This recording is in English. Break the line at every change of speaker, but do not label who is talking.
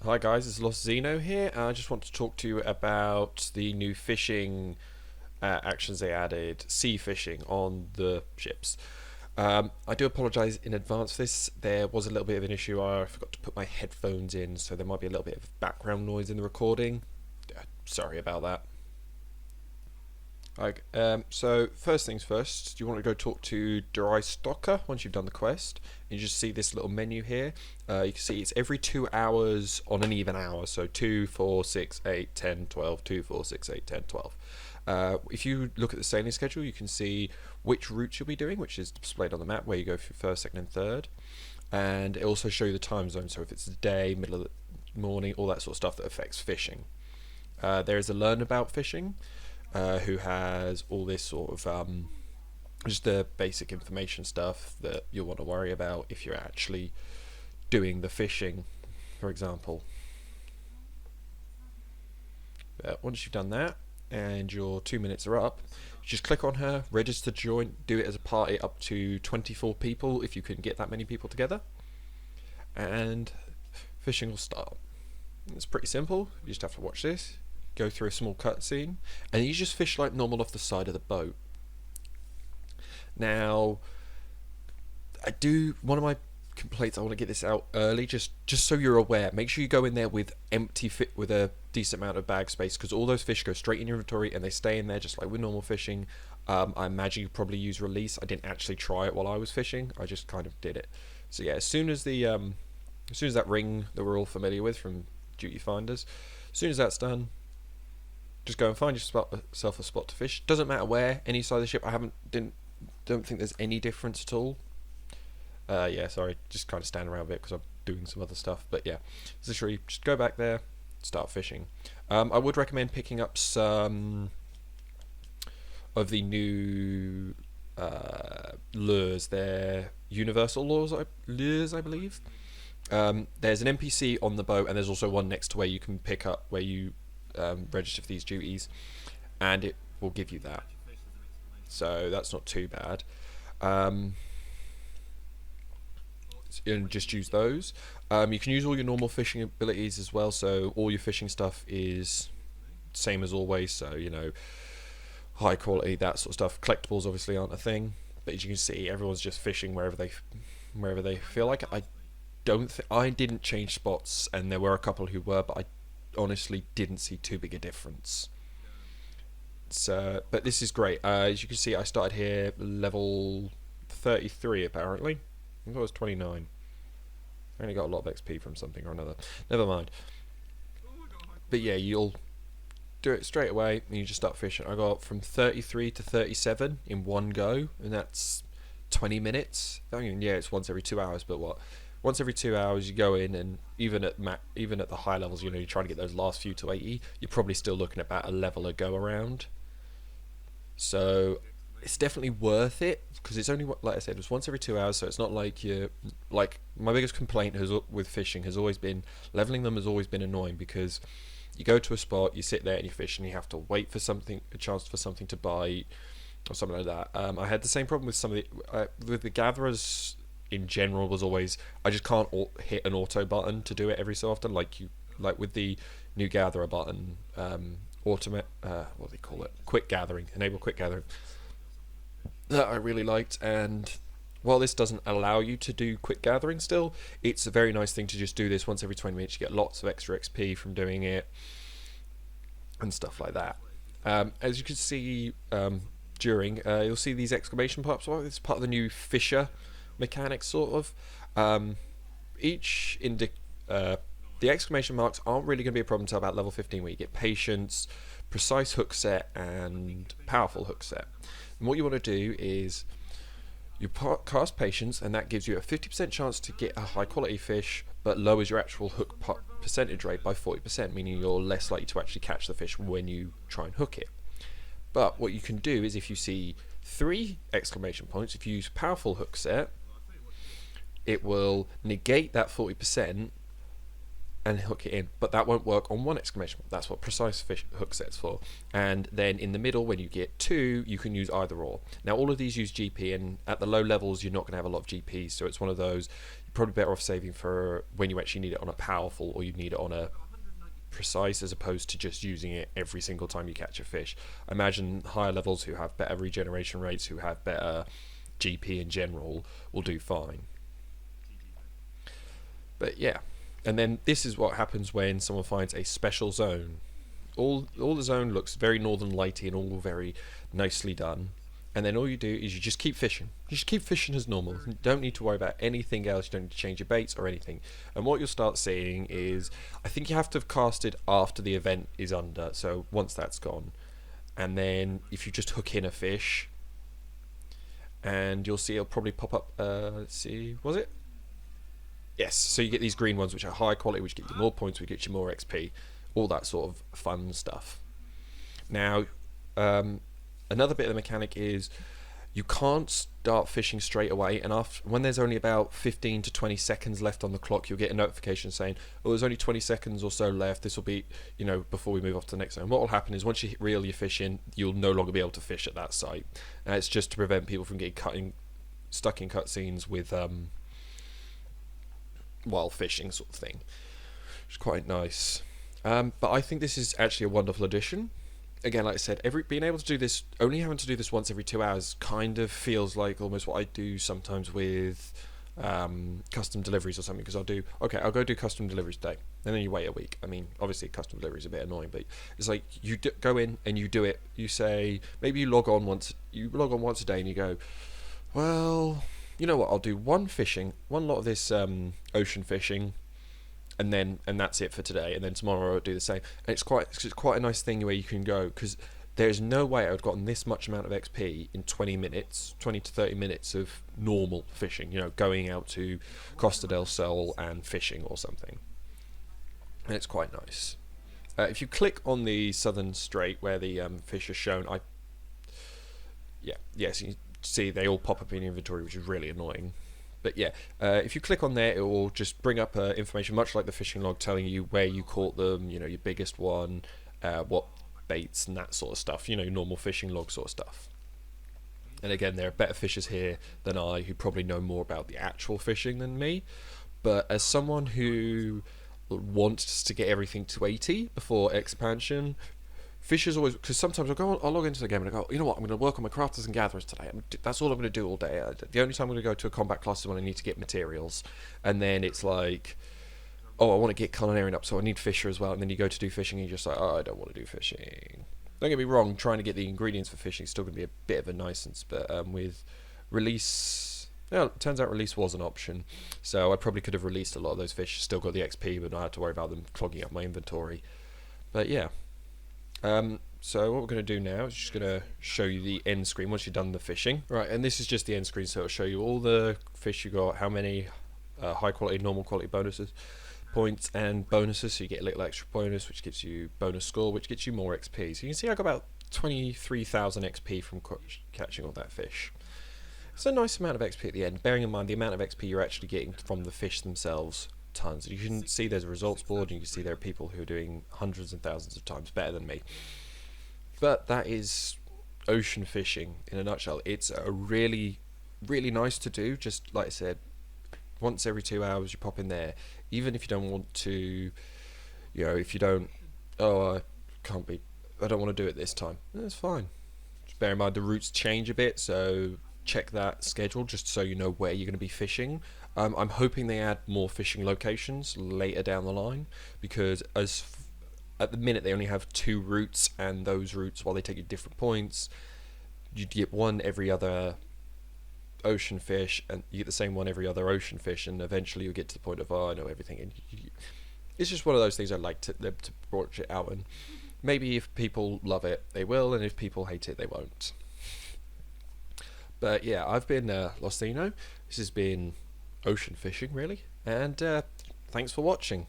Hi guys, it's Lost Xeno here. I just want to talk to you about the new fishing actions they added, sea fishing on the ships. I do apologise in advance for this. There was a little bit of an issue. I forgot to put my headphones in, so there might be a little bit of background noise in the recording. Sorry about that. So first things first, you want to go talk to Dry Stocker once you've done the quest. You just see this little menu here. You can see it's every 2 hours on an even hour. So 2, 4, 6, 8, 10, 12, 2, 4, 6, 8, 10, 12. If you look at the sailing schedule, you can see which routes you'll be doing, which is displayed on the map where you go for first, second, and third. And it also shows you the time zone. So if it's the day, middle of the morning, all that sort of stuff that affects fishing. There is a learn about fishing. Who has all this sort of just the basic information stuff that you'll want to worry about if you're actually doing the fishing, for example. Once you've done that and your 2 minutes are up, just click on her, register to join, do it as a party up to 24 people if you can get that many people together, and fishing will start. It's pretty simple. You just have to watch this, go through a small cutscene, and you just fish like normal off the side of the boat. Now, one of my complaints, I want to get this out early, just so you're aware. Make sure you go in there with with a decent amount of bag space, because all those fish go straight in your inventory and they stay in there just like with normal fishing. I imagine you probably use release. I didn't actually try it while I was fishing. I just kind of did it. So yeah, as soon as that ring that we're all familiar with from Duty Finders, as soon as that's done, just go and find yourself a spot to fish. Doesn't matter where, any side of the ship. Don't think there's any difference at all. Yeah, sorry, just kind of stand around a bit because I'm doing some other stuff. But yeah, literally just go back there, start fishing. I would recommend picking up some of the new lures. They're universal lures, I believe. There's an NPC on the boat, and there's also one next to where you can pick up where you register for these duties, and it will give you that. So that's not too bad. And just use those. You can use all your normal fishing abilities as well, so all your fishing stuff is same as always, so high quality, that sort of stuff. Collectibles obviously aren't a thing, but as you can see, everyone's just fishing wherever they feel like it. I didn't change spots, and there were a couple who were, but I honestly didn't see too big a difference. So, but this is great. As you can see, I started here level 33 apparently. I thought it was 29. I only got a lot of XP from something or another. Never mind. But yeah, you'll do it straight away and you just start fishing. I got from 33 to 37 in one go, and that's 20 minutes. I mean, yeah, it's once every 2 hours, but what? Once every 2 hours you go in, and even at the high levels, you're trying to get those last few to 80, you're probably still looking at about a level a go around. So it's definitely worth it, because it's only, like I said, it's once every 2 hours, so it's not like my biggest complaint with fishing has always been leveling them has always been annoying, because you go to a spot, you sit there and you fish, and you have to wait for a chance for something to bite or something like that. I had the same problem with some of with the gatherers in general. Was always, I just can't hit an auto button to do it every so often, like with the new gatherer button, what do they call it, quick gathering, enable quick gathering, that I really liked. And while this doesn't allow you to do quick gathering, still it's a very nice thing to just do this once every 20 minutes. You get lots of extra XP from doing it and stuff like that. As you can see, you'll see these exclamation pops. Well, it's part of the new Fisher mechanics, sort of. The exclamation marks aren't really going to be a problem until about level 15, where you get patience, precise hook set, and powerful hook set. And what you want to do is you cast patience, and that gives you a 50% chance to get a high quality fish, but lowers your actual hook percentage rate by 40%, meaning you're less likely to actually catch the fish when you try and hook it. But what you can do is, if you see 3 exclamation points, if you use powerful hook set, it will negate that 40% and hook it in, but that won't work on 1 exclamation point. That's what precise fish hook set's for. And then in the middle, when you get 2, you can use either or. Now all of these use GP, and at the low levels you're not going to have a lot of GP, so it's one of those, you probably better off saving for when you actually need it on a powerful, or you need it on a precise, as opposed to just using it every single time you catch a fish. I imagine higher levels who have better regeneration rates, who have better GP in general, will do fine. But yeah, and then this is what happens when someone finds a special zone. All the zone looks very northern lighty and all very nicely done. And then all you do is you just keep fishing. You just keep fishing as normal. You don't need to worry about anything else. You don't need to change your baits or anything. And what you'll start seeing is, I think you have to have casted after the event is under. So once that's gone, and then if you just hook in a fish, and you'll see it'll probably pop up. Let's see, was it? Yes. So you get these green ones, which are high quality, which get you more points, which get you more XP, all that sort of fun stuff. Now, another bit of the mechanic is you can't start fishing straight away, and when there's only about 15 to 20 seconds left on the clock, you'll get a notification saying, oh, there's only 20 seconds or so left, this will be, before we move off to the next zone. What will happen is once you reel your fish in, you'll no longer be able to fish at that site. And it's just to prevent people from getting stuck in cutscenes with while fishing sort of thing, which is quite nice. But I think this is actually a wonderful addition. Again, like I said, being able to do this, only having to do this once every 2 hours, kind of feels like almost what I do sometimes with custom deliveries or something. Because I'll go do custom deliveries today, and then you wait a week. I mean, obviously custom delivery is a bit annoying, but it's like you go in and you do it. You say, maybe you log on once a day, and you go, well, you know what? I'll do one lot of this ocean fishing. And that's it for today. And then tomorrow I'll do the same. And it's quite a nice thing where you can go, because there's no way I would have gotten this much amount of XP in 20 to 30 minutes of normal fishing. Going out to Costa del Sol and fishing or something. And it's quite nice. If you click on the southern strait where the fish are shown, so you see they all pop up in your inventory, which is really annoying. But yeah, if you click on there, it will just bring up information much like the fishing log, telling you where you caught them, your biggest one, what baits and that sort of stuff, normal fishing log sort of stuff. And again, there are better fishers here than I, who probably know more about the actual fishing than me. But as someone who wants to get everything to 80 before expansion, fishers always, because sometimes I'll log into the game and I go, you know what, I'm going to work on my crafters and gatherers today. That's all I'm going to do all day. The only time I'm going to go to a combat class is when I need to get materials. And then it's like, oh, I want to get culinarian up, so I need fisher as well. And then you go to do fishing and you're just like, oh, I don't want to do fishing. Don't get me wrong, trying to get the ingredients for fishing is still going to be a bit of a nuisance. But with release, it turns out release was an option. So I probably could have released a lot of those fish, still got the XP, but not had to worry about them clogging up my inventory. But yeah. So what we're going to do now is just going to show you the end screen once you've done the fishing. Right, and this is just the end screen, so it'll show you all the fish you got, how many high quality, normal quality points and bonuses, so you get a little extra bonus, which gives you bonus score, which gets you more XP. So you can see I got about 23,000 XP from catching all that fish. It's a nice amount of XP at the end, bearing in mind the amount of XP you're actually getting from the fish themselves. Tons. You can see there's a results board, and you can see there are people who are doing hundreds and thousands of times better than me. But that is ocean fishing in a nutshell. It's a really, really nice to do. Just like I said, once every 2 hours you pop in there. Even if you don't want to, if you don't, I don't want to do it this time. That's fine. Just bear in mind the routes change a bit, so check that schedule just so you know where you're going to be fishing. I'm hoping they add more fishing locations later down the line, because at the minute they only have 2 routes, and those routes, while they take you different points, you get one every other ocean fish, and you get the same one every other ocean fish, and eventually you'll get to the point of, I know everything. And it's just one of those things I'd like them to branch it out, and maybe if people love it, they will, and if people hate it, they won't. But yeah, I've been Lostino. This has been ocean fishing, really, and thanks for watching.